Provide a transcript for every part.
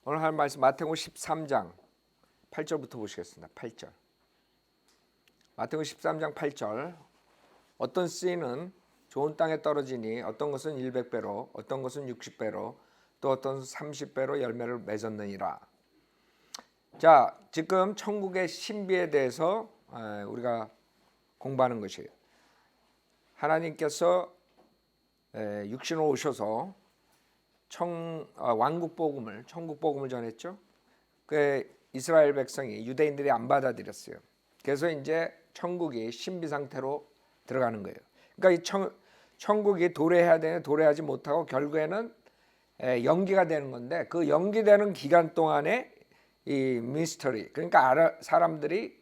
오늘 할 말씀 마태복음 13장 8절부터 보시겠습니다. 8절. 마태복음 13장 8절. 어떤 씨는 좋은 땅에 떨어지니 어떤 것은 100배로 어떤 것은 60배로 또 어떤 30배로 열매를 맺었느니라. 자, 지금 천국의 신비에 대해서 우리가 공부하는 것이에요. 하나님께서 육신으로 오셔서 왕국 복음을, 천국 복음을 전했죠. 그 이스라엘 백성이, 유대인들이 안 받아들였어요. 그래서 이제 천국이 신비 상태로 들어가는 거예요. 그러니까 이 천국이 도래해야 되는데 도래하지 못하고 결국에는 연기가 되는 건데, 그 연기되는 기간 동안에 이 미스터리, 그러니까 사람들이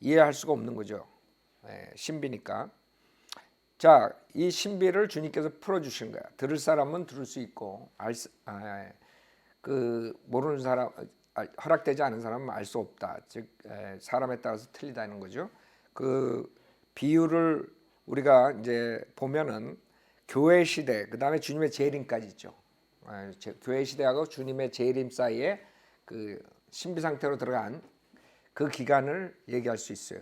이해할 수가 없는 거죠. 신비니까. 자, 이 신비를 주님께서 풀어주신 거야. 들을 사람은 들을 수 있고, 모르는 사람, 허락되지 않은 사람은 알 수 없다. 즉, 사람에 따라서 틀리다는 거죠. 그 비유를 우리가 이제 보면은 교회 시대, 그 다음에 주님의 재림까지 있죠. 교회 시대하고 주님의 재림 사이에 그 신비 상태로 들어간 그 기간을 얘기할 수 있어요.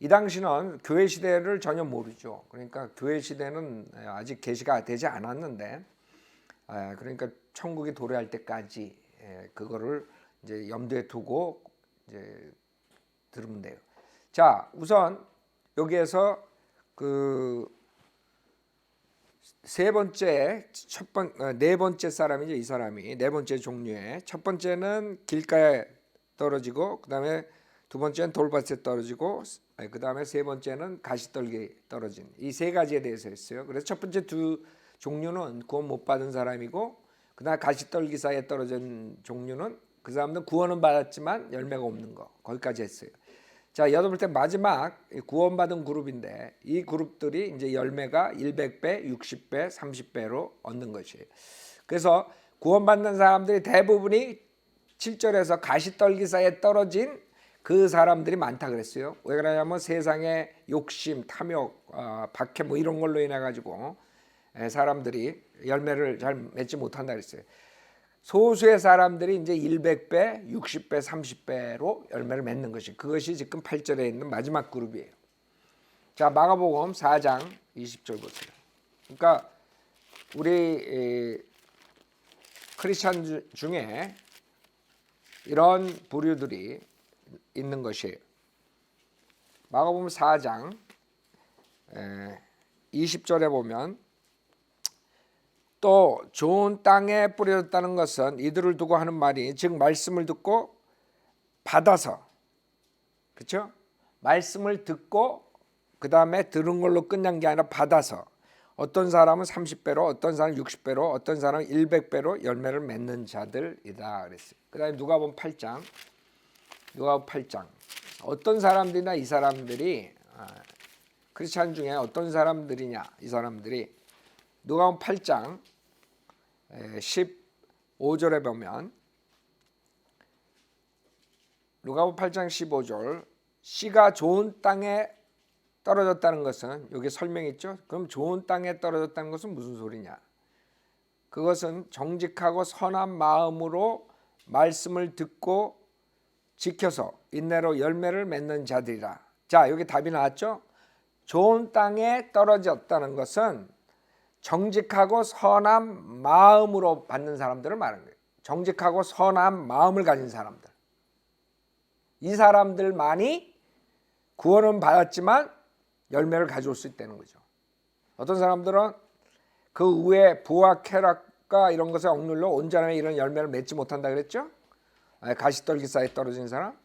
이 당시는 교회 시대를 전혀 모르죠. 그러니까 교회 시대는 아직 계시가 되지 않았는데, 그러니까 천국이 도래할 때까지 그거를 이제 염두에 두고 이제 들으면 돼요. 자, 우선 여기에서 그 네 번째 사람이죠. 이 사람이 네 번째 종류의, 첫 번째는 길가에 떨어지고, 그 다음에 두 번째는 돌밭에 떨어지고, 그 다음에 세 번째는 가시떨기에 떨어진, 이 세 가지에 대해서 했어요. 그래서 첫 번째 두 종류는 구원 못 받은 사람이고, 그 다음에 가시떨기 사이에 떨어진 종류는 그 사람들은 구원은 받았지만 열매가 없는 거, 거기까지 했어요. 자, 여덟 번째 마지막 구원받은 그룹인데, 이 그룹들이 이제 열매가 100배, 60배, 30배로 얻는 것이에요. 그래서 구원받는 사람들이 대부분이 7절에서 가시떨기 사이에 떨어진 그 사람들이 많다 그랬어요. 왜 그러냐면 세상의 욕심, 탐욕, 박해 뭐 이런 걸로 인해 가지고 사람들이 열매를 잘 맺지 못한다 그랬어요. 소수의 사람들이 이제 100배, 60배, 30배로 열매를 맺는 것이, 그것이 지금 8절에 있는 마지막 그룹이에요. 자, 마가복음 4장 20절 보세요. 그러니까 우리 크리스찬 중에 이런 부류들이 있는 것이에요. 마가복음 4장 20절에 보면, 또 좋은 땅에 뿌려졌다는 것은 이들을 두고 하는 말이, 즉 말씀을 듣고 받아서, 그렇죠? 말씀을 듣고 그 다음에 들은 걸로 끝난 게 아니라 받아서, 어떤 사람은 30배로, 어떤 사람은 60배로, 어떤 사람은 100배로 열매를 맺는 자들이다 그랬어요. 그 다음에 누가복음 8장, 어떤 사람들이나 이 사람들이 크리스찬 중에 어떤 사람들이냐, 이 사람들이 누가복음 8장 15절에 보면, 누가복음 8장 15절, 씨가 좋은 땅에 떨어졌다는 것은, 여기 설명이 있죠. 그럼 좋은 땅에 떨어졌다는 것은 무슨 소리냐? 그것은 정직하고 선한 마음으로 말씀을 듣고 지켜서 인내로 열매를 맺는 자들이라. 자, 여기 답이 나왔죠. 좋은 땅에 떨어졌다는 것은 정직하고 선한 마음으로 받는 사람들을 말하는 거예요. 정직하고 선한 마음을 가진 사람들, 이 사람들만이 구원은 받았지만 열매를 가져올 수 있다는 거죠. 어떤 사람들은 그 위에 부와 쾌락과 이런 것에 억눌려 온전하게 이런 열매를 맺지 못한다 그랬죠. 가시떨기 사이에 떨어진 사람.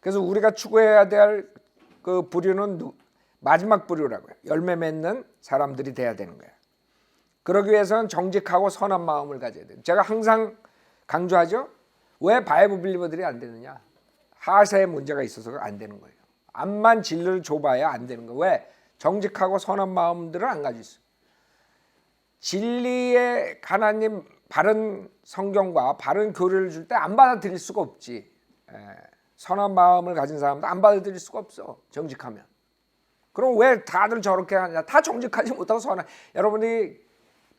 그래서 우리가 추구해야 될 그 부류는 마지막 부류라고요. 열매 맺는 사람들이 돼야 되는 거예요. 그러기 위해서는 정직하고 선한 마음을 가져야 돼요. 제가 항상 강조하죠. 왜 바이블 빌리버들이 안 되느냐? 하세에 문제가 있어서 안 되는 거예요. 암만 진리를 좁아야 안 되는 거예요. 왜? 정직하고 선한 마음들을 안 가지고 있어요. 진리의 하나님 바른 성경과 바른 교리를 줄 때 안 받아들일 수가 없지. 선한 마음을 가진 사람도 안 받아들일 수가 없어, 정직하면. 그럼 왜 다들 저렇게 하냐? 다 정직하지 못하고 선한. 여러분이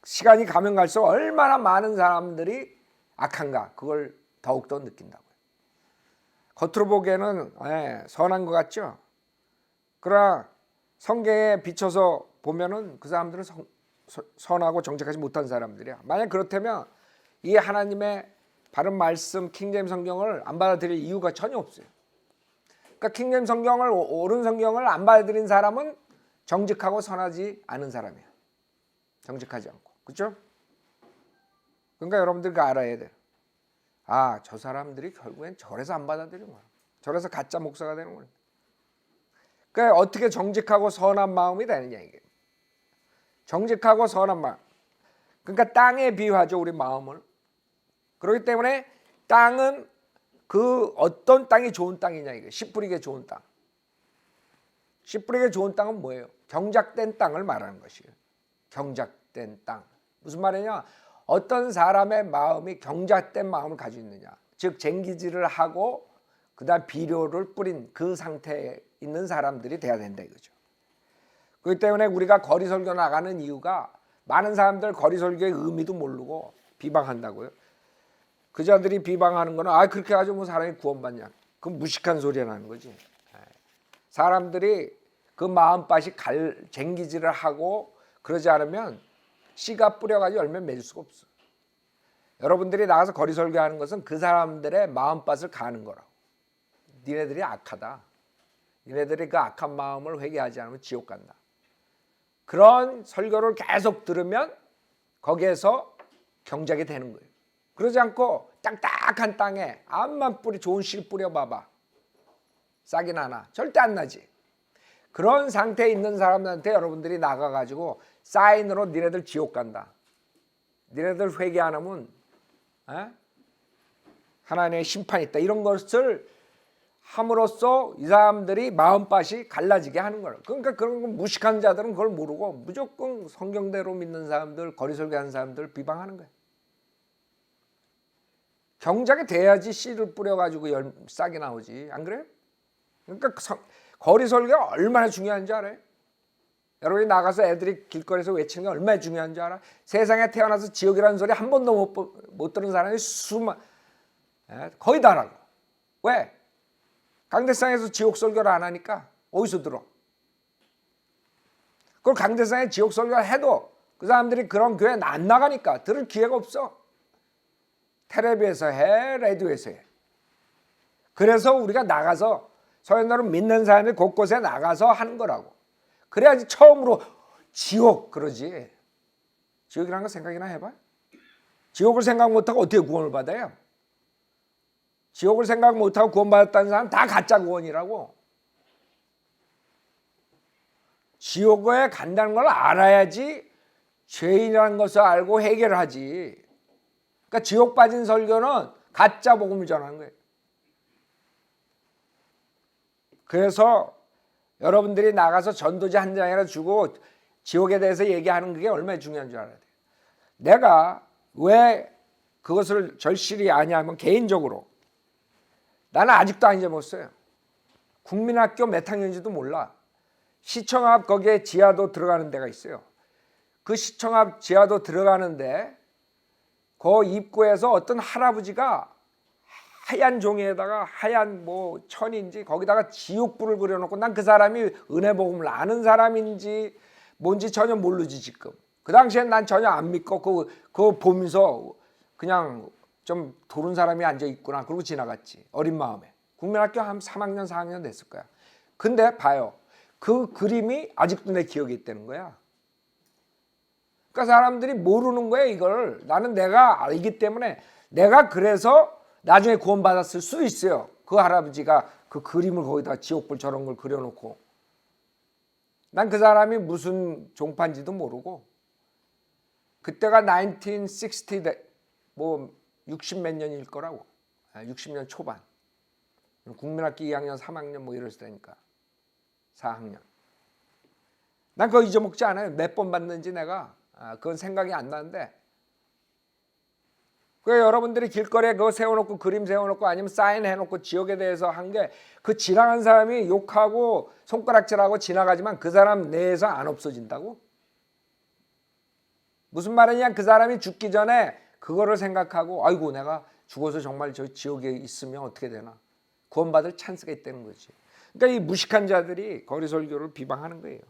시간이 가면 갈수록 얼마나 많은 사람들이 악한가 그걸 더욱더 느낀다고요. 겉으로 보기에는 선한 것 같죠. 그러나 성경에 비춰서 보면은 그 사람들은 선하고 정직하지 못한 사람들이야. 만약 그렇다면 이 하나님의 바른 말씀 킹제임 성경을 안 받아들일 이유가 전혀 없어요. 그러니까 킹제임 성경을 옳은 성경을 안 받아들인 사람은 정직하고 선하지 않은 사람이야. 정직하지 않고. 그렇죠? 그러니까 여러분들 그 알아야 돼요. 아, 저 사람들이 결국엔 절에서 안 받아들이는 거야. 절에서 가짜 목사가 되는 거야. 그러니까 어떻게 정직하고 선한 마음이 되느냐 이게. 정직하고 선한 마음. 그러니까 땅에 비유하죠, 우리 마음을. 그렇기 때문에 땅은 그 어떤 땅이 좋은 땅이냐 이게. 씨 뿌리게 좋은 땅. 씨 뿌리게 좋은 땅은 뭐예요? 경작된 땅을 말하는 것이에요. 경작된 땅. 무슨 말이냐? 어떤 사람의 마음이 경작된 마음을 가지고 있느냐. 즉 쟁기질을 하고 그다음 비료를 뿌린 그 상태에 있는 사람들이 돼야 된다 이거죠. 그렇기 때문에 우리가 거리 설교 나가는 이유가 많은 사람들 거리 설교의 의미도 모르고 비방한다고요. 그 자들이 비방하는 거는 그렇게 가지고 뭐 사람이 구원받냐. 그건 무식한 소리라는 거지. 사람들이 그 마음밭이 쟁기질을 하고 그러지 않으면 씨가 뿌려가지고 열매 맺을 수가 없어. 여러분들이 나가서 거리 설교하는 것은 그 사람들의 마음밭을 가는 거라고. 니네들이 악하다. 니네들이 그 악한 마음을 회개하지 않으면 지옥 간다. 그런 설교를 계속 들으면 거기에서 경작이 되는 거예요. 그러지 않고 딱딱한 땅에 암만 좋은 씨 뿌려봐봐. 싹이 나나? 절대 안 나지. 그런 상태에 있는 사람들한테 여러분들이 나가가지고 사인으로 니네들 지옥 간다. 니네들 회개 안 하면 하나님의 심판이 있다. 이런 것을 함으로써 이 사람들이 마음밭이 갈라지게 하는 거예요. 그러니까 그런 거 무식한 자들은 그걸 모르고 무조건 성경대로 믿는 사람들, 거리 설교하는 사람들 비방하는 거예요. 경작이 돼야지 씨를 뿌려가지고 싹이 나오지. 안 그래요? 그러니까 거리 설교가 얼마나 중요한지 알아요? 여러분이 나가서 애들이 길거리에서 외치는 게 얼마나 중요한지 알아? 세상에 태어나서 지옥이라는 소리 한 번도 못 들은 사람이 거의 다라고. 왜? 강대상에서 지옥 설교를 안 하니까 어디서 들어? 그걸 강대상에 지옥 설교를 해도 그 사람들이 그런 교회 안 나가니까 들을 기회가 없어. 텔레비에서 해, 라디오에서 해. 그래서 우리가 나가서 서연너를 믿는 사람이 곳곳에 나가서 하는 거라고. 그래야지 처음으로 지옥 그러지. 지옥이라는 거 생각이나 해봐. 지옥을 생각 못하고 어떻게 구원을 받아요? 지옥을 생각 못하고 구원받았다는 사람 다 가짜 구원이라고. 지옥에 간다는 걸 알아야지 죄인이라는 것을 알고 해결을 하지. 그러니까 지옥 빠진 설교는 가짜 복음을 전하는 거예요. 그래서 여러분들이 나가서 전도지 한 장이라 주고 지옥에 대해서 얘기하는 게 얼마나 중요한 줄 알아야 돼요. 내가 왜 그것을 절실히 아냐면 개인적으로 나는 아직도 안 잊어먹었어요. 국민학교 몇 학년인지도 몰라. 시청 앞 거기에 지하도 들어가는 데가 있어요. 그 시청 앞 지하도 들어가는데 그 입구에서 어떤 할아버지가 하얀 종이에다가 하얀 뭐 천인지 거기다가 지옥불을 그려놓고 난 그 사람이 은혜복음을 아는 사람인지 뭔지 전혀 모르지 지금. 그 당시엔 난 전혀 안 믿고 그거 보면서 그냥 좀 도른 사람이 앉아있구나 그러고 지나갔지. 어린 마음에. 국민학교 한 3학년 4학년 됐을 거야. 근데 봐요. 그 그림이 아직도 내 기억에 있다는 거야. 그러니까 사람들이 모르는 거야 이걸. 나는 내가 알기 때문에 내가 그래서 나중에 구원받았을 수도 있어요. 그 할아버지가 그 그림을 거기다 지옥불 저런 걸 그려놓고. 난 그 사람이 무슨 종파인지도 모르고. 그때가 1960 뭐 60 몇 년일 거라고. 60년 초반. 국민학교 2학년 3학년 뭐 이랬을 때니까. 4학년. 난 그거 잊어먹지 않아요. 몇 번 봤는지 내가. 그건 생각이 안 나는데. 그 여러분들이 길거리에 그거 세워놓고 그림 세워놓고 아니면 사인해놓고 지옥에 대해서 한 게 그 지나간 사람이 욕하고 손가락질하고 지나가지만 그 사람 내에서 안 없어진다고? 무슨 말이냐? 그 사람이 죽기 전에 그거를 생각하고 아이고 내가 죽어서 정말 저 지옥에 있으면 어떻게 되나 구원받을 찬스가 있다는 거지. 그러니까 이 무식한 자들이 거리 설교를 비방하는 거예요.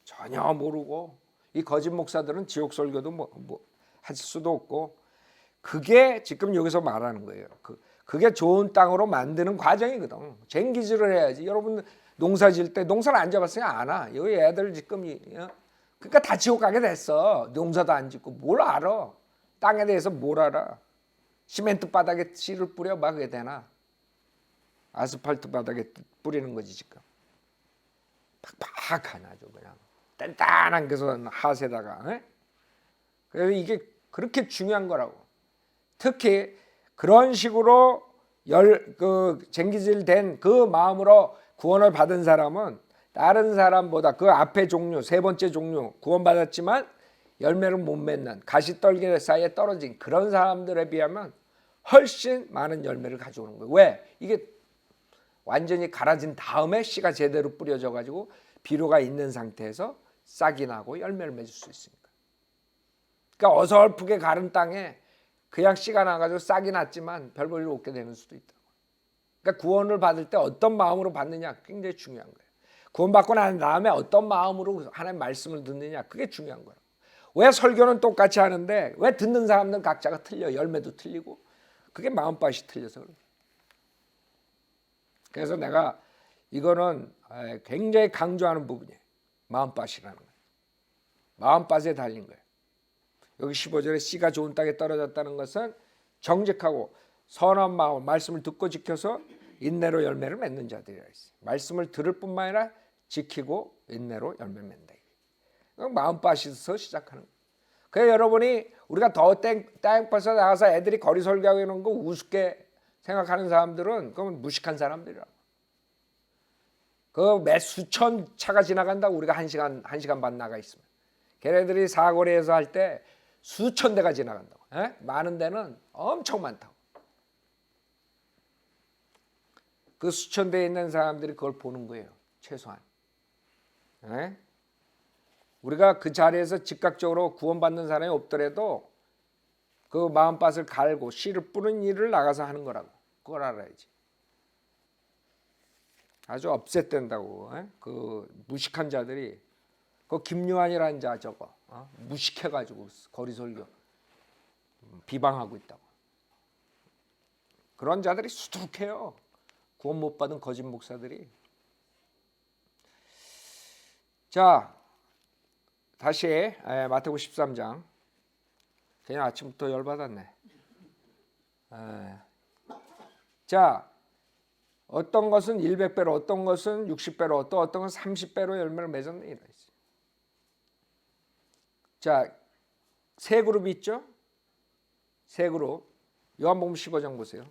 전혀 모르고 이 거짓 목사들은 지옥 설교도 할 수도 없고 그게 지금 여기서 말하는 거예요. 그게 좋은 땅으로 만드는 과정이거든. 쟁기질을 해야지. 여러분 농사 지을 때 농사를 안 잡았으면 안 와. 여기 애들 지금 그러니까 다 지옥 가게 됐어. 농사도 안 짓고 뭘 알아? 땅에 대해서 뭘 알아? 시멘트 바닥에 씨를 뿌려 막 그게 되나? 아스팔트 바닥에 뿌리는 거지 지금. 팍팍한 아주 그냥 단단한 것은 하세다가. 에? 그래서 이게 그렇게 중요한 거라고. 특히 그런 식으로 쟁기질된 그 마음으로 구원을 받은 사람은 다른 사람보다 그 앞에 종류 세 번째 종류 구원받았지만 열매를 못 맺는 가시떨기 사이에 떨어진 그런 사람들에 비하면 훨씬 많은 열매를 가져오는 거예요. 왜? 이게 완전히 갈아진 다음에 씨가 제대로 뿌려져 가지고 비료가 있는 상태에서 싹이 나고 열매를 맺을 수 있으니까. 그러니까 어설프게 가른 땅에 그냥 씨가 나가지고 싹이 났지만 별 볼일 없게 되는 수도 있다고. 그러니까 구원을 받을 때 어떤 마음으로 받느냐 굉장히 중요한 거예요. 구원받고 난 다음에 어떤 마음으로 하나님 말씀을 듣느냐 그게 중요한 거예요. 왜 설교는 똑같이 하는데 왜 듣는 사람들은 각자가 틀려. 열매도 틀리고 그게 마음밭이 틀려서 그래요. 그래서 내가 이거는 굉장히 강조하는 부분이에요. 마음밭이라는 거예요. 마음밭에 달린 거예요. 여기 15절에 씨가 좋은 땅에 떨어졌다는 것은 정직하고 선한 마음, 말씀을 듣고 지켜서 인내로 열매를 맺는 자들이라 했어요. 말씀을 들을 뿐만 아니라 지키고 인내로 열매를 맺는다. 마음밭에서 시작하는 거예요. 그래서 여러분이 우리가 더 땅밭에 나가서 애들이 거리 설교하고 이런 거 우습게 생각하는 사람들은 그건 무식한 사람들이라고. 그 몇 수천 차가 지나간다고 우리가 한 시간 반 나가 있으면 걔네들이 사거리에서 할 때 수천 대가 지나간다고. 많은 데는 엄청 많다고. 그 수천 대에 있는 사람들이 그걸 보는 거예요. 최소한. 우리가 그 자리에서 즉각적으로 구원받는 사람이 없더라도 그 마음밭을 갈고 씨를 뿌는 일을 나가서 하는 거라고. 그걸 알아야지. 아주 업셋된다고. 그 무식한 자들이 그 김요한이라는 자 저거 무식해가지고 거리 설교 비방하고 있다고. 그런 자들이 수두룩해요. 구원 못 받은 거짓 목사들이. 자, 다시 마태복음 13장. 그냥 아침부터 열받았네. 자, 어떤 것은 100배로, 어떤 것은 60배로, 또 어떤 것은 30배로 열매를 맺었네 이라 했어요. 자, 세 그룹이 있죠? 세 그룹. 요한복음 15장 보세요.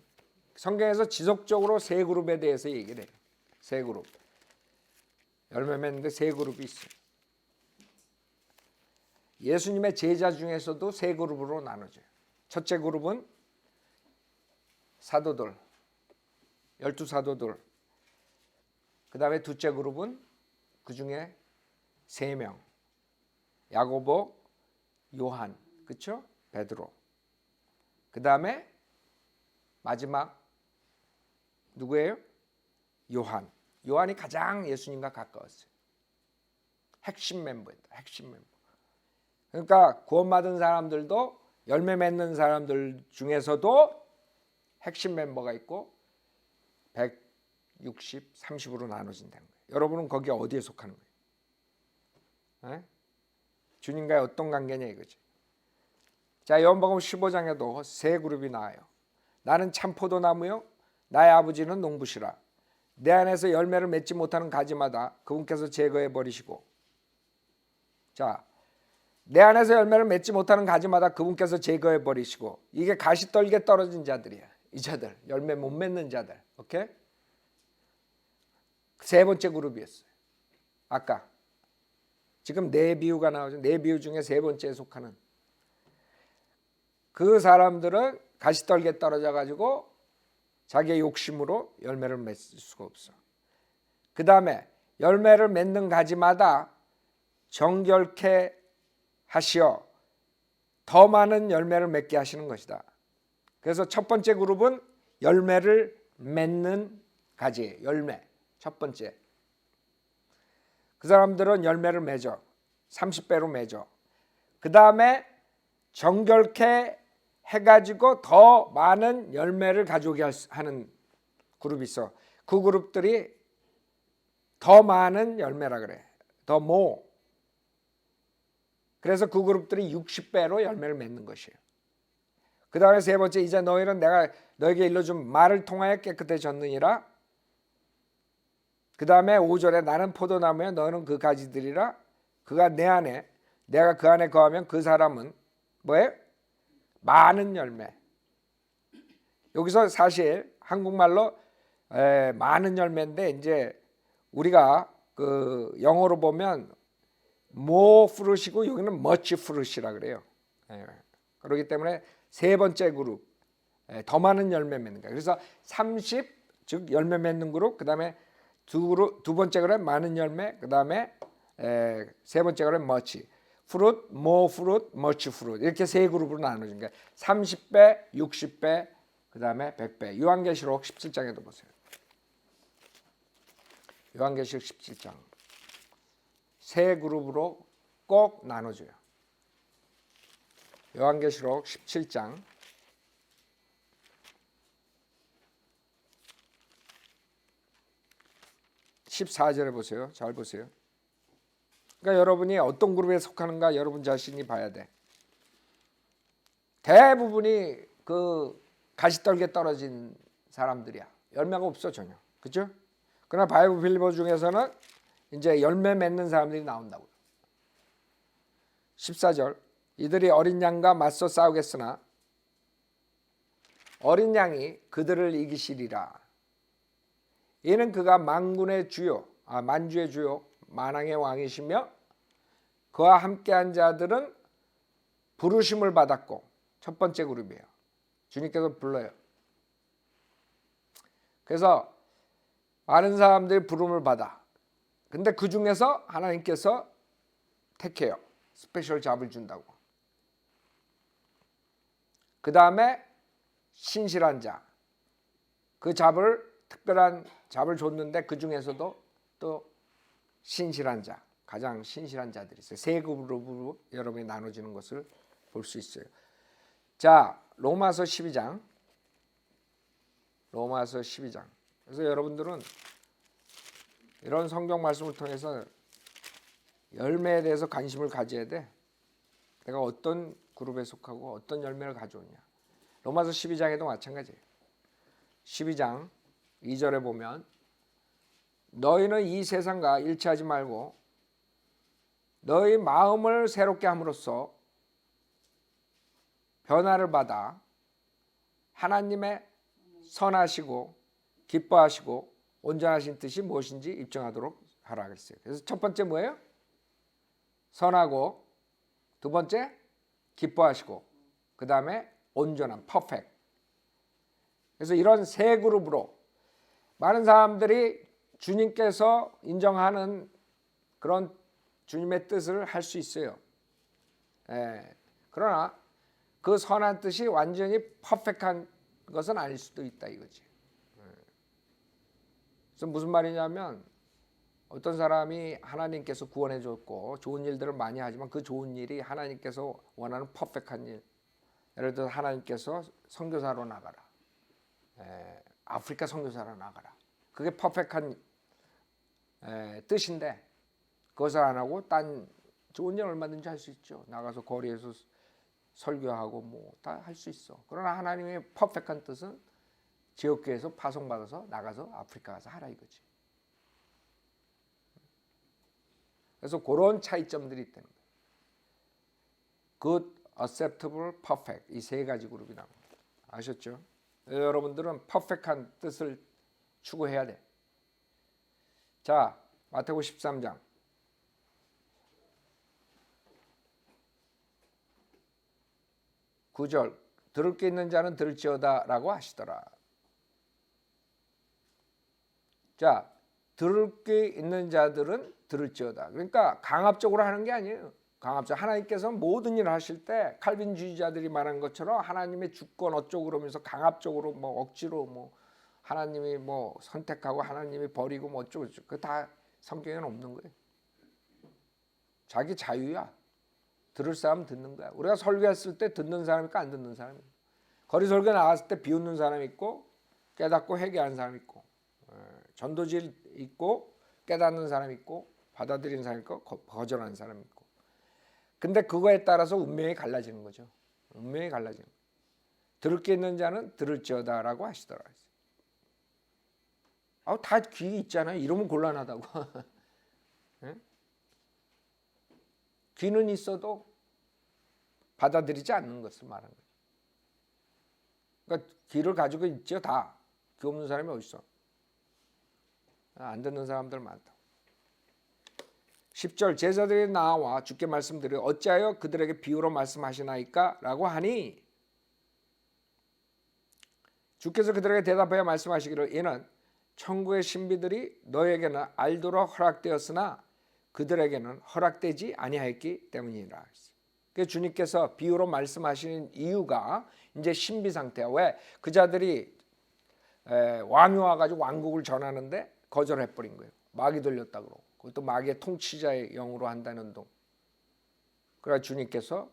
성경에서 지속적으로 세 그룹에 대해서 얘기를 해요. 세 그룹. 열매 맺는데 세 그룹이 있어요. 예수님의 제자 중에서도 세 그룹으로 나눠져요. 첫째 그룹은 사도들, 12사도들. 그 다음에 둘째 그룹은 그 중에 3명. 야고보, 요한, 그렇죠? 베드로. 그 다음에 마지막 누구예요? 요한. 요한이 가장 예수님과 가까웠어요. 핵심 멤버입니다. 핵심 멤버. 그러니까 구원받은 사람들도 열매 맺는 사람들 중에서도 핵심 멤버가 있고 160, 30으로 나눠진다는 거예요. 여러분은 거기에 어디에 속하는 거예요? 주님과의 어떤 관계냐 이거지. 자, 요한복음 15장에도 세 그룹이 나와요. 나는 참 포도나무요 나의 아버지는 농부시라. 내 안에서 열매를 맺지 못하는 가지마다 그분께서 제거해 버리시고. 자, 내 안에서 열매를 맺지 못하는 가지마다 그분께서 제거해 버리시고. 이게 가시떨기에 떨어진 자들이야. 이 자들, 열매 못 맺는 자들. 오케이? 세 번째 그룹이었어요. 아까 지금 네 비유가 나오죠. 네 비유 중에 세 번째에 속하는 그 사람들은 가시떨기에 떨어져 가지고 자기의 욕심으로 열매를 맺을 수가 없어. 그 다음에 열매를 맺는 가지마다 정결케 하시어 더 많은 열매를 맺게 하시는 것이다. 그래서 첫 번째 그룹은 열매를 맺는 가지, 열매. 첫 번째. 그 사람들은 열매를 맺어. 30배로 맺어. 그 다음에 정결케 해가지고 더 많은 열매를 가져오게 하는 그룹이 있어. 그 그룹들이 더 많은 열매라 그래. 더 more. 그래서 그 그룹들이 60배로 열매를 맺는 것이에요. 그 다음에 세 번째, 이제 너희는 내가 너에게 일러준 말을 통하여 깨끗해졌느니라. 그 다음에 5절에 나는 포도나무에 너는 그 가지들이라. 그가 내 안에 내가 그 안에 거하면 그 사람은 뭐예요? 많은 열매. 여기서 사실 한국말로 많은 열매인데 이제 우리가 그 영어로 보면 more fruit이고 여기는 much fruit이라 그래요. 그렇기 때문에 세 번째 그룹 더 많은 열매 맺는 거예요. 그래서 30 즉 열매 맺는 그룹, 그다음에 두 번째 그룹 많은 열매, 그다음에 세 번째 그룹 much fruit, more fruit, much fruit 이렇게 세 그룹으로 나눠진 거예요. 30배, 60배, 그다음에 100배. 요한계시록 17장에도 보세요. 요한계시록 17장 세 그룹으로 꼭 나눠줘요. 요한계시록 17장 14절에 보세요. 잘 보세요. 그러니까 여러분이 어떤 그룹에 속하는가 여러분 자신이 봐야 돼. 대부분이 그 가시떨기에 떨어진 사람들이야. 열매가 없어 전혀. 그렇죠? 그러나 바이블 빌리버 중에서는 이제 열매 맺는 사람들이 나온다고요. 14절 이들이 어린 양과 맞서 싸우겠으나 어린 양이 그들을 이기시리라. 이는 그가 만군의 주요, 만주의 주요, 만왕의 왕이시며 그와 함께한 자들은 부르심을 받았고 첫 번째 그룹이에요. 주님께서 불러요. 그래서 많은 사람들이 부름을 받아. 근데 그 중에서 하나님께서 택해요. 스페셜 잡을 준다고. 그 다음에 신실한 자. 그 잡을 특별한 잡을 줬는데 그 중에서도 또 신실한 자. 가장 신실한 자들이 있어요. 세 그룹으로 여러분이 나눠지는 것을 볼 수 있어요. 자, 로마서 12장. 로마서 12장. 그래서 여러분들은 이런 성경 말씀을 통해서 열매에 대해서 관심을 가져야 돼. 내가 어떤 그룹에 속하고 어떤 열매를 가져오냐. 로마서 12장에도 마찬가지예요. 12장 2절에 보면 너희는 이 세상과 일치하지 말고 너희 마음을 새롭게 함으로써 변화를 받아 하나님의 선하시고 기뻐하시고 온전하신 뜻이 무엇인지 입증하도록 하라 그랬어요. 그래서 첫 번째 뭐예요? 선하고, 두 번째 기뻐하시고, 그 다음에 온전한 퍼펙트. 그래서 이런 세 그룹으로 많은 사람들이 주님께서 인정하는 그런 주님의 뜻을 할 수 있어요. 그러나 그 선한 뜻이 완전히 퍼펙트한 것은 아닐 수도 있다 이거지. 그래서 무슨 말이냐면 어떤 사람이 하나님께서 구원해 줬고 좋은 일들을 많이 하지만 그 좋은 일이 하나님께서 원하는 퍼펙트한 일. 예를 들어 하나님께서 선교사로 나가라. 아프리카 선교사로 나가라. 그게 퍼펙트한 뜻인데 그것을 안 하고 딴 좋은 일 얼마든지 할 수 있죠. 나가서 거리에서 설교하고 뭐 다 할 수 있어. 그러나 하나님의 퍼펙트한 뜻은 지역교회에서 파송받아서 나가서 아프리카 가서 하라 이거지. 그래서 그런 차이점들이 있다는 거예요. Good, acceptable, perfect 이 세 가지 그룹이 나옵니다. 아셨죠? 여러분들은 퍼펙트한 뜻을 추구해야 돼. 자, 마태복음 13장 9절 들을 게 있는 자는 들을지어다 라고 하시더라. 자, 들을 게 있는 자들은 들을지어다. 그러니까 강압적으로 하는 게 아니에요. 강압적. 하나님께서 모든 일을 하실 때 칼빈주의자들이 말한 것처럼 하나님의 주권 어쩌고 그러면서 강압적으로 뭐 억지로 뭐 하나님이 뭐 선택하고 하나님이 버리고 뭐 어쩌고 저쩌고 그 다 성경에는 없는 거예요. 자기 자유야. 들을 사람 듣는 거야. 우리가 설교했을 때 듣는 사람이 있고 안 듣는 사람이 있고, 거리 설교 나왔을 때 비웃는 사람이 있고 깨닫고 회개하는 사람이 있고, 전도질 있고 깨닫는 사람이 있고 받아들이는 사람이 있고 거절하는 사람이 있고. 근데 그거에 따라서 운명이 갈라지는 거죠. 운명이 갈라지는 거예요. 들을 게 있는 자는 들을지어다라고 하시더라고요. 다 귀 있잖아요. 이러면 곤란하다고. 네? 귀는 있어도 받아들이지 않는 것을 말하는 거죠. 그러니까 귀를 가지고 있죠. 다. 귀 없는 사람이 어디 있어? 안 듣는 사람들 많다. 10절 제자들이 나와 주께 말씀드려 어찌하여 그들에게 비유로 말씀하시나이까? 라고 하니 주께서 그들에게 대답하여 말씀하시기를 이는 천국의 신비들이 너에게는 알도록 허락되었으나 그들에게는 허락되지 아니하였기 때문이라. 그래서 주님께서 비유로 말씀하시는 이유가 이제 신비 상태야. 왜? 그 자들이 왕이 와가지고 왕국을 전하는데 거절해버린 거예요. 마귀 돌렸다 그러고. 그것도 마귀의 통치자의 영으로 한다는 동. 그래서 주님께서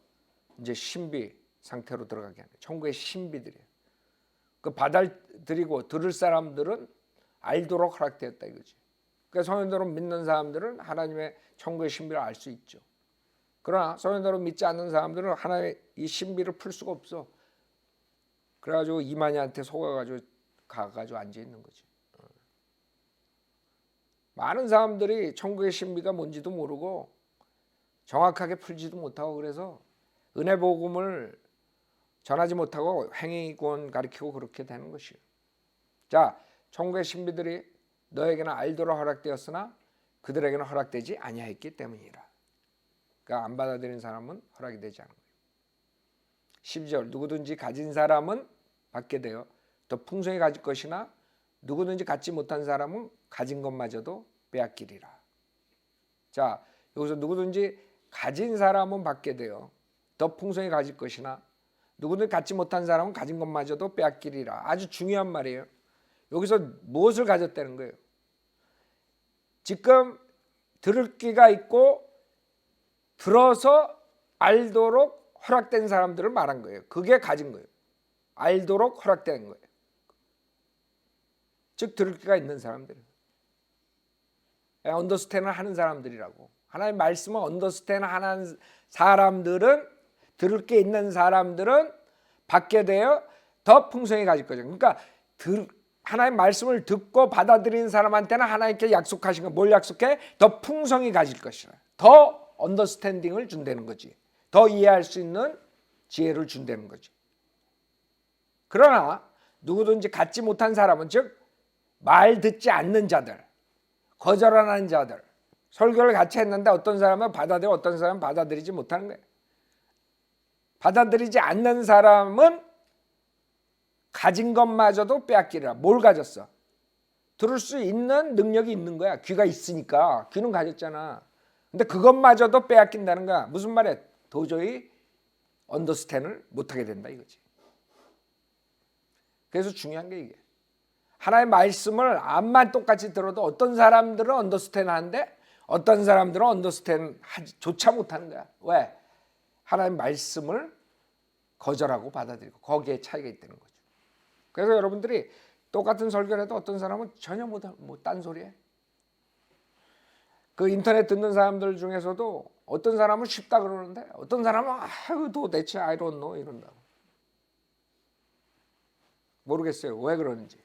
이제 신비 상태로 들어가게 하는 천국의 신비들이에요. 그 받아들이고 들을 사람들은 알도록 허락되었다 이거지. 그러니까 성현대로 믿는 사람들은 하나님의 천국의 신비를 알 수 있죠. 그러나 성현대로 믿지 않는 사람들은 하나님의 이 신비를 풀 수가 없어. 그래가지고 이만희한테 속아가지고 가가지고 앉아 있는 거지. 많은 사람들이 천국의 신비가 뭔지도 모르고 정확하게 풀지도 못하고 그래서 은혜 복음을 전하지 못하고 행위권 가리키고 그렇게 되는 것이에요. 자, 천국의 신비들이 너에게는 알도록 허락되었으나 그들에게는 허락되지 아니하였기 때문이라. 그러니까 안 받아들인 사람은 허락이 되지 않은 거예요. 12절 누구든지 가진 사람은 받게 되어 더 풍성히 가질 것이나 누구든지 갖지 못한 사람은 가진 것마저도 빼앗기리라. 자, 여기서 누구든지 가진 사람은 받게 되어 더 풍성히 가질 것이나 누구든지 갖지 못한 사람은 가진 것마저도 빼앗기리라. 아주 중요한 말이에요. 여기서 무엇을 가졌다는 거예요? 지금 들을 귀가 있고 들어서 알도록 허락된 사람들을 말한 거예요. 그게 가진 거예요. 알도록 허락된 거예요. 즉 들을 귀가 있는 사람들, 언더스탠을 하는 사람들이라고. 하나님의 말씀을 언더스탠 하는 사람들은, 들을 게 있는 사람들은 받게 되어 더 풍성히 가질 거죠. 그러니까 하나님의 말씀을 듣고 받아들이는 사람한테는 하나님께 약속하신 거, 뭘 약속해? 더 풍성히 가질 것이라. 더 언더스탠딩을 준다는 거지. 더 이해할 수 있는 지혜를 준다는 거지. 그러나 누구든지 갖지 못한 사람은, 즉 말 듣지 않는 자들, 거절하는 자들, 설교를 같이 했는데 어떤 사람은 받아들이고 어떤 사람은 받아들이지 못하는 거예요. 받아들이지 않는 사람은 가진 것마저도 빼앗기리라. 뭘 가졌어? 들을 수 있는 능력이 있는 거야. 귀가 있으니까. 귀는 가졌잖아. 근데 그것마저도 빼앗긴다는 거야. 무슨 말이야? 도저히 언더스탠을 못하게 된다 이거지. 그래서 중요한 게 이게. 하나의 말씀을 암만 똑같이 들어도 어떤 사람들은 언더스탠 하는데 어떤 사람들은 언더스탠 조차 못하는 거야. 왜? 하나의 말씀을 거절하고 받아들이고 거기에 차이가 있다는 거죠. 그래서 여러분들이 똑같은 설교를 해도 어떤 사람은 전혀 딴소리해. 그 인터넷 듣는 사람들 중에서도 어떤 사람은 쉽다 그러는데 어떤 사람은 아유 도대체 I don't know 이런다고. 모르겠어요. 왜 그러는지.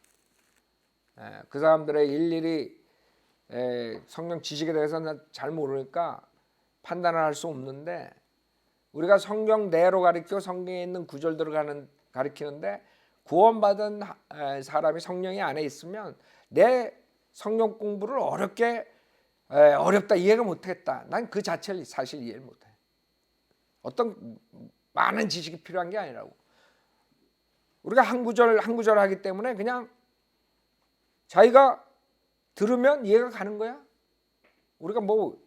그 사람들의 일일이 성경 지식에 대해서는 잘 모르니까 판단을 할 수 없는데, 우리가 성경 내로 가리키고 성경에 있는 구절들을 가리키는데 구원받은 사람이 성령이 안에 있으면 내 성경 공부를 어렵다 이해가 못했다. 난 그 자체를 사실 이해를 못해. 어떤 많은 지식이 필요한 게 아니라고. 우리가 한 구절 한 구절 하기 때문에 그냥 자기가 들으면 이해가 가는 거야. 우리가 뭐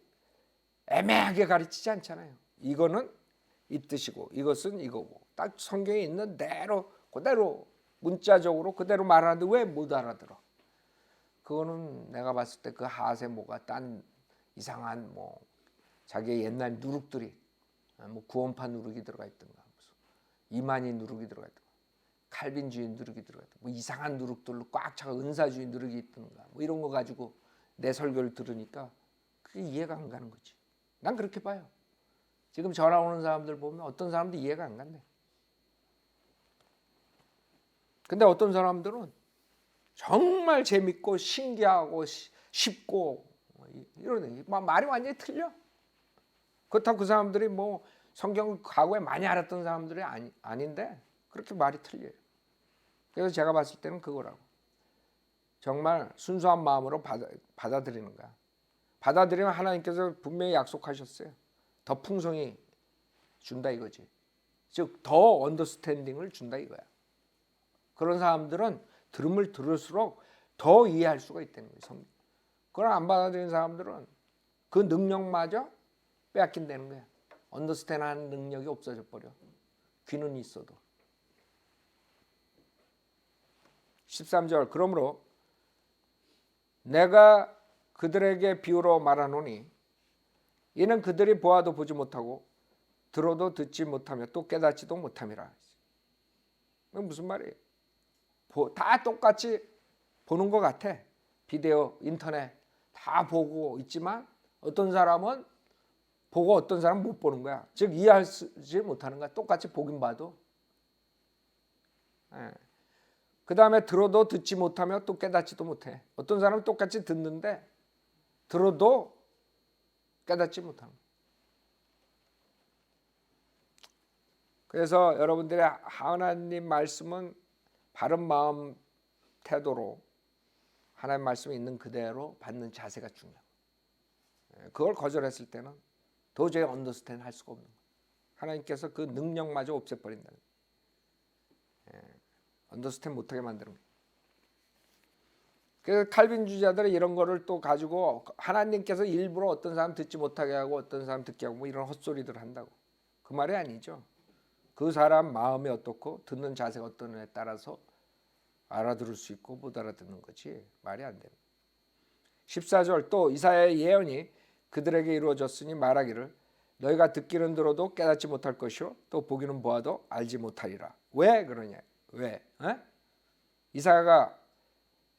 애매하게 가르치지 않잖아요. 이거는 이 뜻이고 이것은 이거고 딱 성경에 있는 대로 그대로 문자적으로 그대로 말하는데 왜 못 알아들어? 그거는 내가 봤을 때 그 하세 뭐가 딴 이상한 뭐 자기의 옛날 누룩들이 뭐 구원파 누룩이 들어가 있던가 무슨 이만희 누룩이 들어가 있던가 칼빈주의 누룩이 들어가 있던가 뭐 이상한 누룩들로 꽉 차가 은사주의 누룩이 있던가 뭐 이런 거 가지고 내 설교를 들으니까 그게 이해가 안 가는 거지. 난 그렇게 봐요. 지금 전화 오는 사람들 보면 어떤 사람도 이해가 안 간대. 근데 어떤 사람들은 정말 재밌고 신기하고 쉽고 이러네. 말이 완전히 틀려. 그렇다고 그 사람들이 뭐 성경을 과거에 많이 알았던 사람들이 아닌데 그렇게 말이 틀려요. 그래서 제가 봤을 때는 그거라고. 정말 순수한 마음으로 받아들이는 거야. 받아들이면 하나님께서 분명히 약속하셨어요. 더 풍성히 준다 이거지. 즉 더 언더스탠딩을 준다 이거야. 그런 사람들은 들음을 들을수록 더 이해할 수가 있다는 거예요. 그걸 안 받아들이는 사람들은 그 능력마저 빼앗긴다는 거야. 언더스탠드하는 능력이 없어져 버려. 귀는 있어도. 13절 그러므로 내가 그들에게 비유로 말하노니 이는 그들이 보아도 보지 못하고 들어도 듣지 못하며 또 깨닫지도 못함이라. 무슨 말이에요? 다 똑같이 보는 것 같아. 비디오, 인터넷 다 보고 있지만 어떤 사람은 보고 어떤 사람은 못 보는 거야. 즉 이해하지 못하는 거야. 똑같이 보긴 봐도. 그 다음에 들어도 듣지 못하며 또 깨닫지도 못해. 어떤 사람은 똑같이 듣는데 들어도 깨닫지 못하는 거야. 그래서 여러분들의 하나님 말씀은 바른 마음 태도로 하나님 말씀이 있는 그대로 받는 자세가 중요해요. 그걸 거절했을 때는 도저히 언더스탠드 할 수가 없는 거예요. 하나님께서 그 능력마저 없애버린다는 거예요. 언더스탠드 못하게 만드는 거예요. 그래서 칼빈주의자들은 이런 거를 또 가지고 하나님께서 일부러 어떤 사람 듣지 못하게 하고 어떤 사람 듣게 하고 뭐 이런 헛소리들을 한다고. 그 말이 아니죠. 그 사람 마음이 어떻고 듣는 자세가 어떠냐에 따라서 알아들을 수 있고 못 알아듣는 거지 말이 안 되는. 14절 또 이사야의 예언이 그들에게 이루어졌으니 말하기를 너희가 듣기는 들어도 깨닫지 못할 것이요 또 보기는 보아도 알지 못하리라. 왜 그러냐? 왜? 이사야가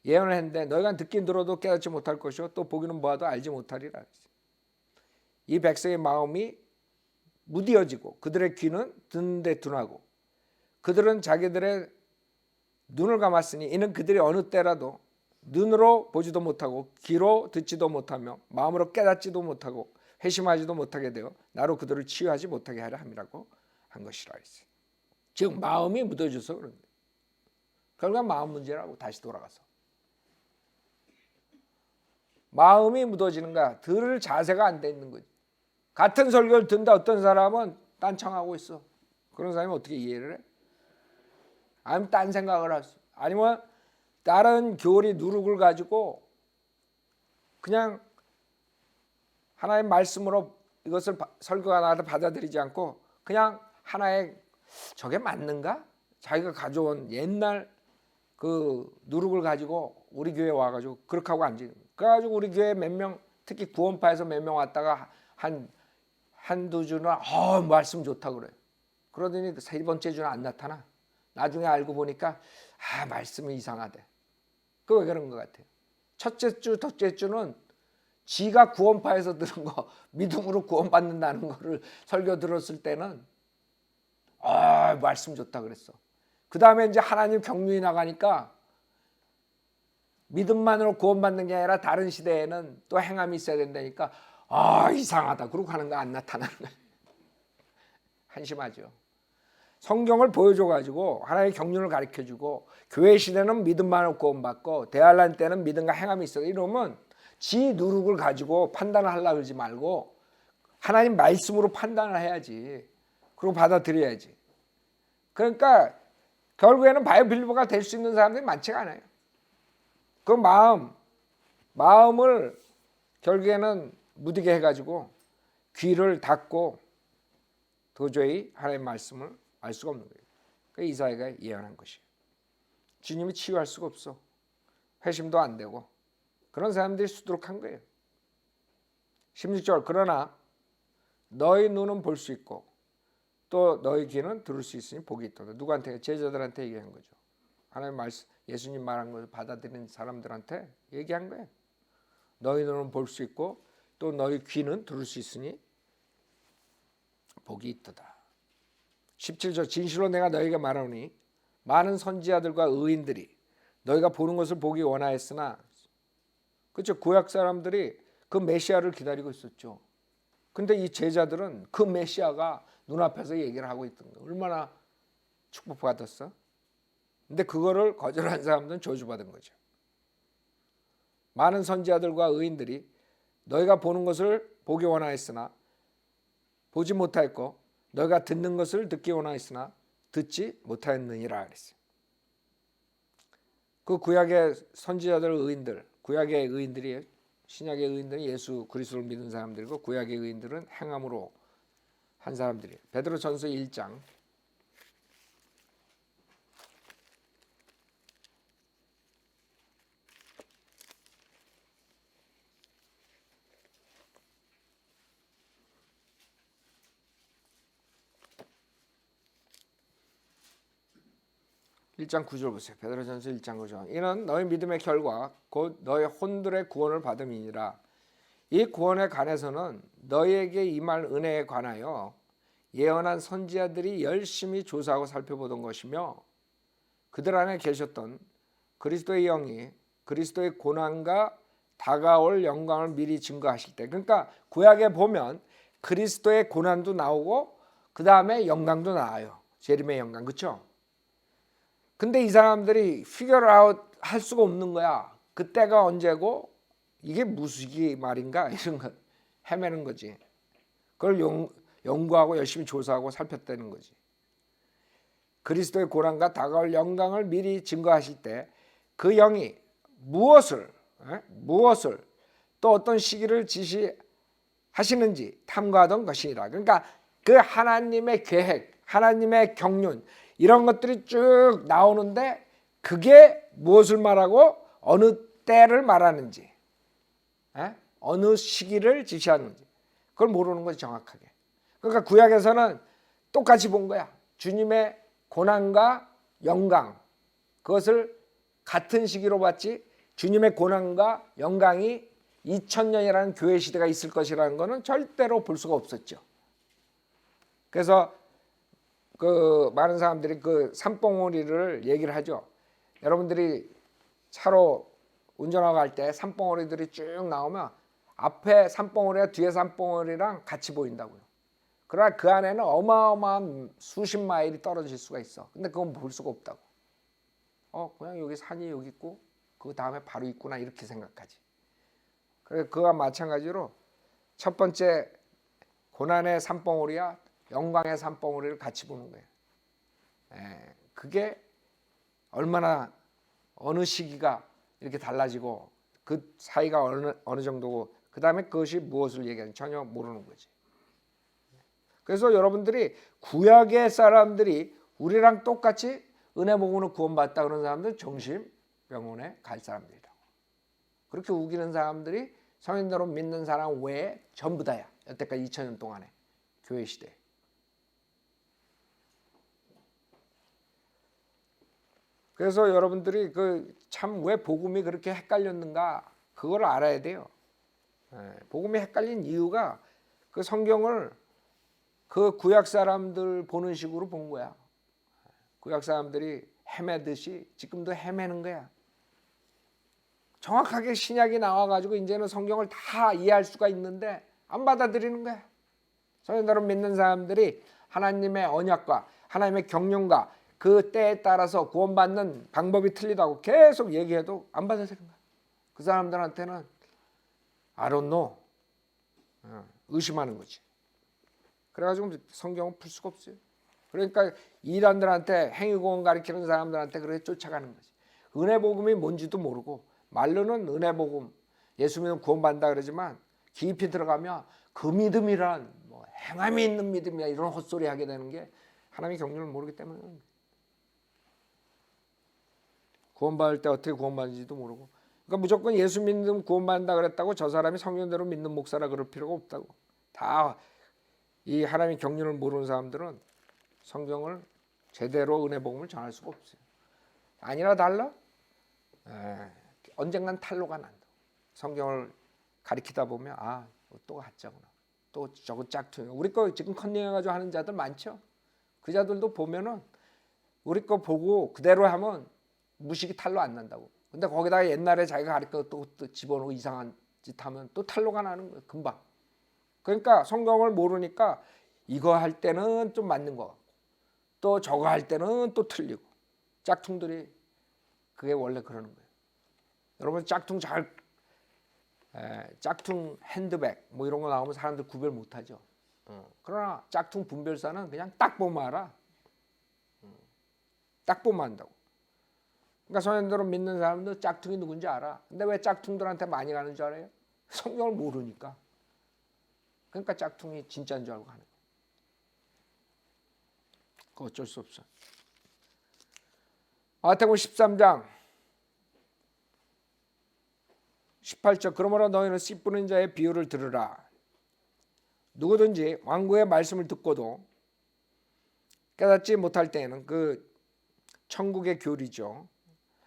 예언을 했는데 너희가 듣긴 들어도 깨닫지 못할 것이요 또 보기는 보아도 알지 못하리라. 이 백성의 마음이 무디어지고 그들의 귀는 듣는데 둔하고 그들은 자기들의 눈을 감았으니 이는 그들이 어느 때라도 눈으로 보지도 못하고 귀로 듣지도 못하며 마음으로 깨닫지도 못하고 회심하지도 못하게 되어 나로 그들을 치유하지 못하게 하려 함이라고 한 것이라 했어요. 즉 마음이 묻어져서 그런 거예요. 결국 마음 문제라고 다시 돌아가서 마음이 묻어지는 거야. 들을 자세가 안 돼 있는 거지. 같은 설교를 듣는다 어떤 사람은 딴청하고 있어. 그런 사람이 어떻게 이해를 해? 아니면 딴 생각을 할 수. 아니면 다른 교리 누룩을 가지고 그냥 하나의 말씀으로 이것을 설교가 나와도 받아들이지 않고 그냥 하나의 저게 맞는가? 자기가 가져온 옛날 그 누룩을 가지고 우리 교회 와가지고 그렇게 하고 앉는. 그래가지고 우리 교회 몇 명 특히 구원파에서 몇 명 왔다가 한두 주는 말씀 좋다 그래. 그러더니 세 번째 주는 안 나타나. 나중에 알고 보니까 말씀이 이상하대. 그 왜 그런 것 같아요. 첫째 주, 둘째 주는 지가 구원파에서 들은 거 믿음으로 구원받는다는 거를 설교 들었을 때는 말씀 좋다 그랬어. 그 다음에 이제 하나님 경륜이 나가니까 믿음만으로 구원받는 게 아니라 다른 시대에는 또 행함이 있어야 된다니까 이상하다. 그러고 하는 거 안 나타나는 거예요. 한심하죠. 성경을 보여줘가지고 하나님의 경륜을 가르쳐주고 교회 시대는 믿음만으로 구원받고 대환란 때는 믿음과 행함이 있어. 이러면 지 누룩을 가지고 판단을 하려고 그러지 말고 하나님 말씀으로 판단을 해야지. 그리고 받아들여야지. 그러니까 결국에는 바이오빌리버가 될 수 있는 사람들이 많지가 않아요. 그 마음을 결국에는 무디게 해가지고 귀를 닫고 도저히 하나님의 말씀을 알 수가 없는 거예요. 그러니까 이사야가 예언한 것이에요. 주님이 치유할 수가 없어. 회심도 안 되고 그런 사람들이 수두룩한 거예요. 16절 그러나 너희 눈은 볼 수 있고 또 너희 귀는 들을 수 있으니 복이 있도다. 누구한테? 제자들한테 얘기한 거죠. 하나님 말씀, 예수님 말한 것을 받아들인 사람들한테 얘기한 거예요. 너희 눈은 볼 수 있고 또 너희 귀는 들을 수 있으니 복이 있도다. 17절 진실로 내가 너희에게 말하노니 많은 선지자들과 의인들이 너희가 보는 것을 보기 원하였으나 그렇죠. 구약 사람들이 그 메시아를 기다리고 있었죠. 근데 이 제자들은 그 메시아가 눈앞에서 얘기를 하고 있던 거예요. 얼마나 축복받았어? 근데 그거를 거절한 사람들은 저주받은 거죠. 많은 선지자들과 의인들이 너희가 보는 것을 보기 원하였으나 보지 못하였고 너희가 듣는 것을 듣기 원하였으나 듣지 못하였느니라 그랬어요. 그 구약의 선지자들 의인들, 구약의 의인들이 신약의 의인들은 예수 그리스도를 믿는 사람들이고 구약의 의인들은 행함으로 한 사람들이에요. 베드로전서 1장 1장 9절 보세요. 베드로전서 1장 9절. 이는 너희 믿음의 결과 곧 너희 혼들의 구원을 받음이니라. 이 구원에 관해서는 너희에게 임할 은혜에 관하여 예언한 선지자들이 열심히 조사하고 살펴보던 것이며 그들 안에 계셨던 그리스도의 영이 그리스도의 고난과 다가올 영광을 미리 증거하실 때, 그러니까 구약에 보면 그리스도의 고난도 나오고 그 다음에 영광도 나와요. 재림의 영광, 그렇죠? 근데 이 사람들이 피겨를 아웃 할 수가 없는 거야. 그때가 언제고 이게 무슨 말인가 이런 거 헤매는 거지. 그걸 연구하고 열심히 조사하고 살폈다는 거지. 그리스도의 고난과 다가올 영광을 미리 증거하실 때 그 영이 무엇을 또 어떤 시기를 지시하시는지 탐구하던 것이니라. 그러니까 그 하나님의 계획, 하나님의 경륜 이런 것들이 쭉 나오는데 그게 무엇을 말하고 어느 때를 말하는지, 어느 시기를 지시하는지 그걸 모르는 거지 정확하게. 그러니까 구약에서는 똑같이 본 거야. 주님의 고난과 영광 그것을 같은 시기로 봤지 주님의 고난과 영광이 2000년이라는 교회 시대가 있을 것이라는 것은 절대로 볼 수가 없었죠. 그래서 그 많은 사람들이 그 산봉우리를 얘기를 하죠. 여러분들이 차로 운전하고 갈 때 산봉우리들이 쭉 나오면 앞에 산봉우리와 뒤에 산봉우리랑 같이 보인다고요. 그러나 그 안에는 어마어마한 수십 마일이 떨어질 수가 있어. 근데 그건 볼 수가 없다고. 그냥 여기 산이 여기 있고 그 다음에 바로 있구나 이렇게 생각하지. 그래서 그와 마찬가지로 첫 번째 고난의 산봉우리와 영광의 산봉우리를 같이 보는 거예요. 그게 얼마나 어느 시기가 이렇게 달라지고 그 사이가 어느 정도고 그 다음에 그것이 무엇을 얘기하는지 전혀 모르는 거지. 그래서 여러분들이 구약의 사람들이 우리랑 똑같이 은혜 복음으로 구원받다 그런 사람들은 정신병원에 갈 사람들이라고. 그렇게 우기는 사람들이 성인대로 믿는 사람 외에 전부 다야. 여태까지 2000년 동안에 교회 시대. 그래서 여러분들이 그 참 왜 복음이 그렇게 헷갈렸는가 그걸 알아야 돼요. 복음이 헷갈린 이유가 그 성경을 그 구약 사람들 보는 식으로 본 거야. 구약 사람들이 헤매듯이 지금도 헤매는 거야. 정확하게 신약이 나와가지고 이제는 성경을 다 이해할 수가 있는데 안 받아들이는 거야. 성경대로 믿는 사람들이 하나님의 언약과 하나님의 경륜과 그 때에 따라서 구원받는 방법이 틀리다고 계속 얘기해도 안 받아들이는 거야. 그 사람들한테는 I don't know 의심하는 거지. 그래가지고 성경은 풀 수가 없어요. 그러니까 이단들한테 행위공헌 가르치는 사람들한테 그렇게 쫓아가는 거지. 은혜 복음이 뭔지도 모르고 말로는 은혜 복음 예수 믿으면 구원받는다 그러지만 깊이 들어가면 그 믿음이란 뭐 행함이 있는 믿음이야 이런 헛소리 하게 되는 게 하나님의 경륜을 모르기 때문에 구원받을 때 어떻게 구원받는지도 모르고 그러니까 무조건 예수 믿으면 구원받는다 그랬다고 저 사람이 성경대로 믿는 목사라 그럴 필요가 없다고. 다 이 하나님의 경륜을 모르는 사람들은 성경을 제대로 은혜 복음을 전할 수가 없어요. 아니나 달라 언젠간 탈로가 난다. 성경을 가리키다 보면 또 가짜구나. 또 저거 짝퉁이야. 우리 거 지금 컨닝해가지고 하는 자들 많죠. 그 자들도 보면은 우리 거 보고 그대로 하면 무식이 탈로 안 난다고. 근데 거기다가 옛날에 자기가 가르쳐 또 집어넣고 이상한 짓 하면 또 탈로가 나는 거예요. 금방. 그러니까 성경을 모르니까 이거 할 때는 좀 맞는 거 같고 또 저거 할 때는 또 틀리고 짝퉁들이 그게 원래 그러는 거예요. 여러분 짝퉁 핸드백 뭐 이런 거 나오면 사람들 구별 못하죠. 그러나 짝퉁 분별사는 그냥 딱 보면 알아. 딱 보면 안다고. 그러니까 성현들은 믿는 사람들 짝퉁이 누군지 알아. 근데 왜 짝퉁들한테 많이 가는 줄 알아요? 성경을 모르니까. 그러니까 짝퉁이 진짜인 줄 알고 가는 거예요. 그거 어쩔 수 없어. 마태복음 13장 18절 그러므로 너희는 씨 뿌는 자의 비유를 들으라. 누구든지 왕구의 말씀을 듣고도 깨닫지 못할 때에는 그 천국의 교리죠.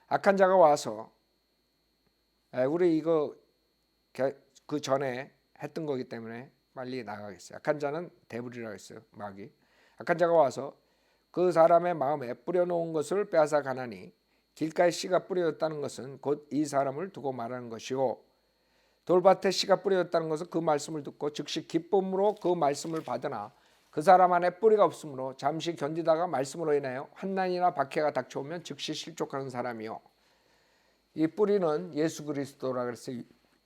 악한 자가 와서 우리 이거 그 전에 했던 거기 때문에 빨리 나가겠어요. 악한 자는 데블이라고 했어요. 마귀. 악한 자가 와서 그 사람의 마음에 뿌려놓은 것을 빼앗아 가나니 길가에 씨가 뿌려졌다는 것은 곧 이 사람을 두고 말하는 것이요 돌밭에 씨가 뿌려졌다는 것은 그 말씀을 듣고 즉시 기쁨으로 그 말씀을 받으나 그 사람 안에 뿌리가 없으므로 잠시 견디다가 말씀으로 인하여 환난이나 박해가 닥쳐오면 즉시 실족하는 사람이요. 이 뿌리는 예수 그리스도라 그랬어요.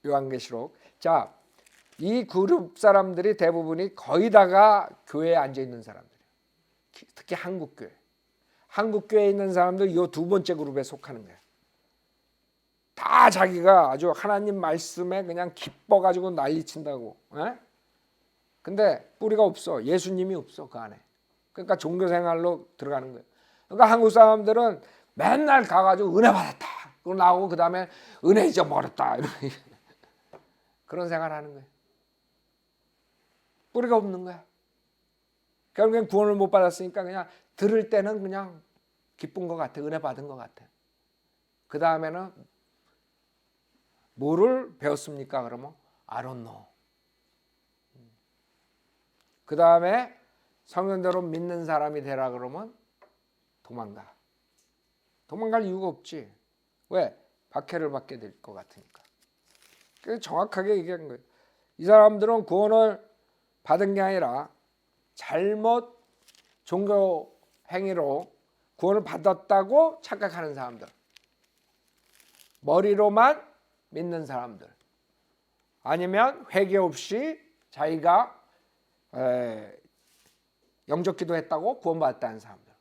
요한계시록. 자, 이 그룹 사람들이 대부분이 거의 다가 교회에 앉아 있는 사람들이에요. 특히 한국교회. 한국교회에 있는 사람들 이 두 번째 그룹에 속하는 거예요. 다 자기가 아주 하나님 말씀에 그냥 기뻐가지고 난리친다고. 근데 뿌리가 없어. 예수님이 없어 그 안에. 그러니까 종교생활로 들어가는 거예요. 그러니까 한국 사람들은 맨날 가가지고 은혜 받았다. 그러고 나오고 그 다음에 은혜 잊어버렸다. 그런 생활하는 거예요. 뿌리가 없는 거야. 결국엔 구원을 못 받았으니까 그냥 들을 때는 그냥 기쁜 것 같아. 은혜 받은 것 같아. 그 다음에는 뭐를 배웠습니까? 그러면 I don't know. 그 다음에 성경대로 믿는 사람이 되라 그러면 도망가. 도망갈 이유가 없지. 왜? 박해를 받게 될 것 같으니까. 그래서 정확하게 얘기한 거예요. 이 사람들은 구원을 받은 게 아니라 잘못 종교 행위로 구원을 받았다고 착각하는 사람들. 머리로만 믿는 사람들. 아니면 회개 없이 자기가 영적 기도했다고 구원받았다는 사람들.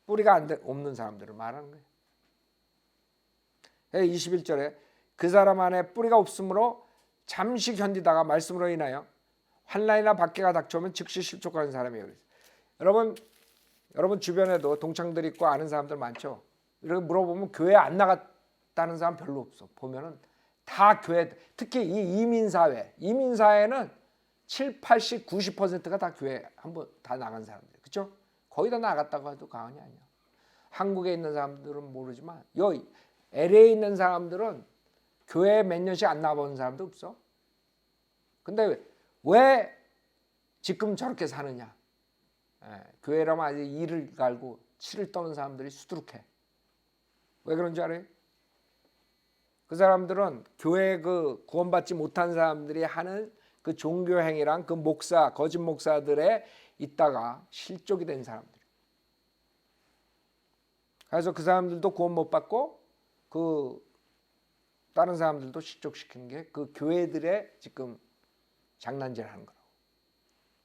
뿌리가 없는 사람들을 말하는 거예요. 21절에 그 사람 안에 뿌리가 없으므로 잠시 견디다가 말씀으로 인하여 환난이나 박해가 닥쳐오면 즉시 실족하는 사람이에요. 여러분 주변에도 동창들 있고 아는 사람들 많죠. 이렇게 물어보면 교회 안 나갔다는 사람 별로 없어. 보면은 다 교회, 특히 이 이민사회는 7, 80, 90%가 다 교회 한번 다 나간 사람들. 그렇죠? 거의 다 나갔다고 해도 과언이 아니야. 한국에 있는 사람들은 모르지만 여기 LA에 있는 사람들은 교회 몇 년씩 안 나가본 사람도 없어. 근데 왜 지금 저렇게 사느냐? 교회라면 아직 이를 갈고 치를 떠는 사람들이 수두룩해. 왜 그런지 알아요? 그 사람들은 교회 그 구원받지 못한 사람들이 하는 그 종교 행위랑 그 목사, 거짓 목사들에 있다가 실족이 된 사람들. 그래서 그 사람들도 구원 못 받고 그 다른 사람들도 실족시키는 게 그 교회들의 지금 장난질 하는 거라고.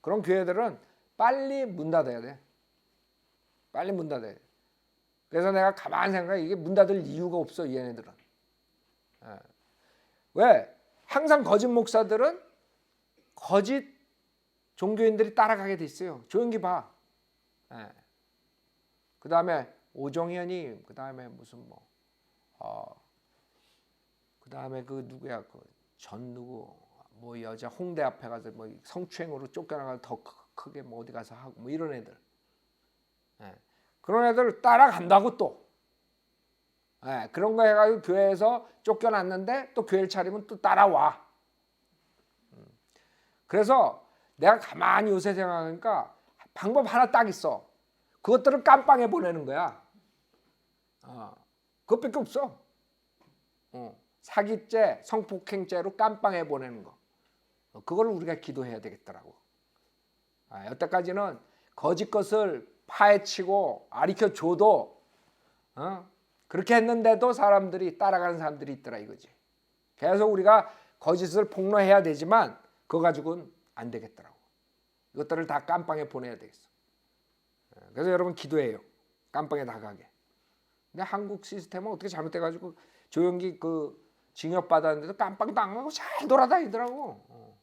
그런 교회들은 빨리 문 닫아야 돼. 빨리 문 닫아야 돼. 그래서 내가 가만히 생각해 이게 문 닫을 이유가 없어 얘네들은. 왜? 항상 거짓 목사들은 거짓 종교인들이 따라가게 돼 있어요. 조용히 봐. 예. 그 다음에 오정현이, 그 다음에 무슨 그 다음에 그 누구야, 그 전 누구, 뭐 여자 홍대 앞에 가서 뭐 성추행으로 쫓겨나가서 더 크게 뭐 어디 가서 하고 뭐 이런 애들. 예. 그런 애들 따라간다고 또. 예. 그런 거 해가지고 교회에서 쫓겨났는데 또 교회를 차리면 또 따라와. 그래서 내가 가만히 요새 생각하니까 방법 하나 딱 있어. 그것들을 깜빵에 보내는 거야. 그것밖에 없어. 사기죄, 성폭행죄로 깜빵에 보내는 거. 그걸 우리가 기도해야 되겠더라고. 여태까지는 거짓 것을 파헤치고 가르쳐줘도 그렇게 했는데도 사람들이 따라가는 사람들이 있더라 이거지. 계속 우리가 거짓을 폭로해야 되지만 그거 가지고는 안 되겠더라고. 이것들을 다 깜빵에 보내야 되겠어. 그래서 여러분 기도해요. 깜빵에 나가게. 근데 한국 시스템은 어떻게 잘못돼가지고 조용히 그 징역 받았는데도 깜빵도 안 가고 잘 돌아다니더라고.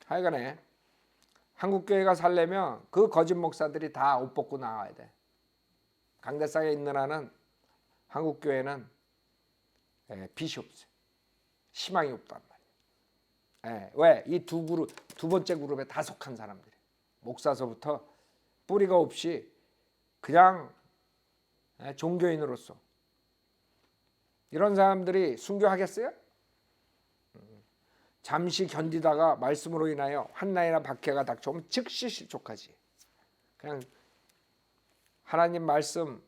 하여간에 한국 교회가 살려면 그 거짓 목사들이 다 옷 벗고 나와야 돼. 강대상에 있는 한은 한국 교회는 빛이 없어요. 희망이 없단 말이에요. 왜? 이 두 그룹, 두 번째 그룹에 다 속한 사람들이. 목사서부터 뿌리가 없이 그냥 종교인으로서 이런 사람들이 순교하겠어요? 잠시 견디다가 말씀으로 인하여 환난이나 박해가 닥쳐오면 즉시 실족하지. 그냥 하나님 말씀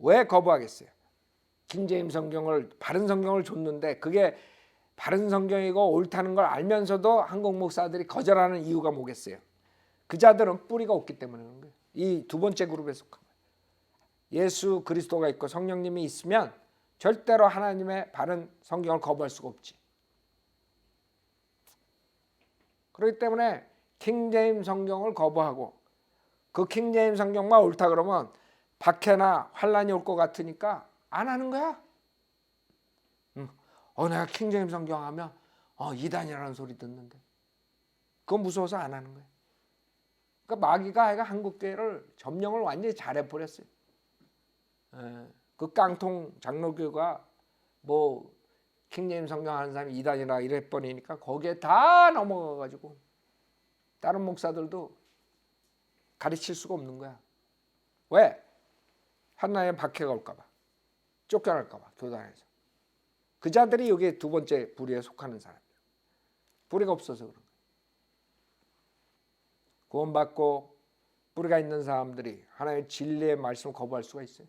왜 거부하겠어요? 킹제임 성경을, 바른 성경을 줬는데 그게 바른 성경이고 옳다는 걸 알면서도 한국 목사들이 거절하는 이유가 뭐겠어요? 그 자들은 뿌리가 없기 때문에 그런 거예요. 이 두 번째 그룹에 속한 거예요. 예수 그리스도가 있고 성령님이 있으면 절대로 하나님의 바른 성경을 거부할 수가 없지. 그렇기 때문에 킹제임 성경을 거부하고 그 킹제임 성경만 옳다 그러면 박해나 환란이 올 것 같으니까 안 하는 거야. 내가 킹제임 성경 하면 이단이라는 소리 듣는데 그건 무서워서 안 하는 거야. 그러니까 마귀가 한국교회를 점령을 완전히 잘해버렸어요. 그 깡통 장로교가 뭐 킹제임 성경 하는 사람이 이단이라 이래버리니까 거기에 다 넘어가가지고 다른 목사들도 가르칠 수가 없는 거야. 왜? 하나의 박해가 올까봐, 쫓겨날까봐 교단에서. 그 자들이 여기 두 번째 부류에 속하는 사람이에요. 뿌리가 없어서 그런 거예요. 구원받고 뿌리가 있는 사람들이 하나의 진리의 말씀을 거부할 수가 있어요.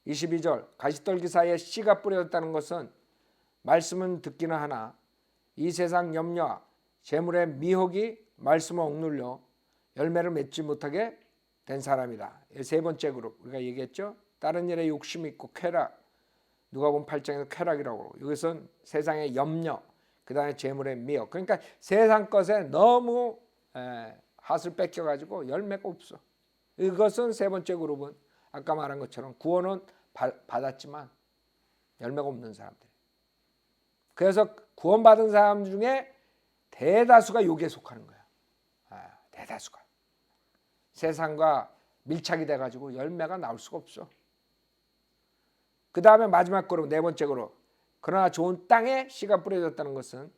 22절 가시떨기 사이에 씨가 뿌려졌다는 것은 말씀은 듣기는 하나 이 세상 염려와 재물의 미혹이 말씀을 억눌려 열매를 맺지 못하게 된 사람이다. 세 번째 그룹 우리가 얘기했죠. 다른 일에 욕심이 있고 쾌락, 누가복음 8장에서 쾌락이라고 그러고 이것은 세상의 염려, 그 다음에 재물의 미혹. 그러니까 세상 것에 너무 핫을 뺏겨가지고 열매가 없어. 이것은 세 번째 그룹은 아까 말한 것처럼 구원은 받았지만 열매가 없는 사람들. 그래서 구원받은 사람 중에 대다수가 여기에 속하는 거야. 대다수가. 세상과 밀착이 돼가지고 열매가 나올 수가 없어. 그 다음에 마지막 그룹, 네 번째 그룹. 그러나 좋은 땅에 씨가 뿌려졌다는 것은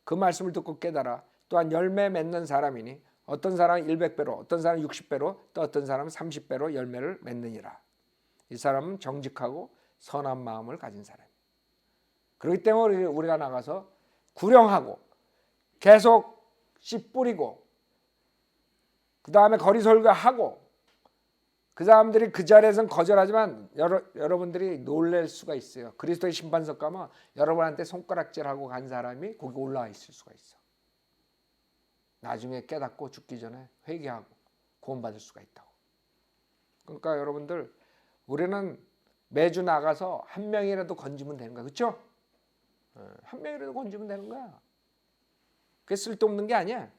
그 말씀을 듣고 깨달아 또한 열매 맺는 사람이니 어떤 사람은 100배로, 어떤 사람은 60배로, 또 어떤 사람은 30배로 열매를 맺느니라. 이 사람은 정직하고 선한 마음을 가진 사람이에요. 그렇기 때문에 우리가 나가서 구령하고 계속 씨 뿌리고 그 다음에 거리 설교하고 그 사람들이 그 자리에서는 거절하지만 여러분들이 놀랄 수가 있어요. 그리스도의 심판석 가면 여러분한테 손가락질하고 간 사람이 거기 올라와 있을 수가 있어. 나중에 깨닫고 죽기 전에 회개하고 구원받을 수가 있다고. 그러니까 여러분들 우리는 매주 나가서 한 명이라도 건지면 되는 거야. 그렇죠? 한 명이라도 건지면 되는 거야. 그게 쓸데없는 게 아니야.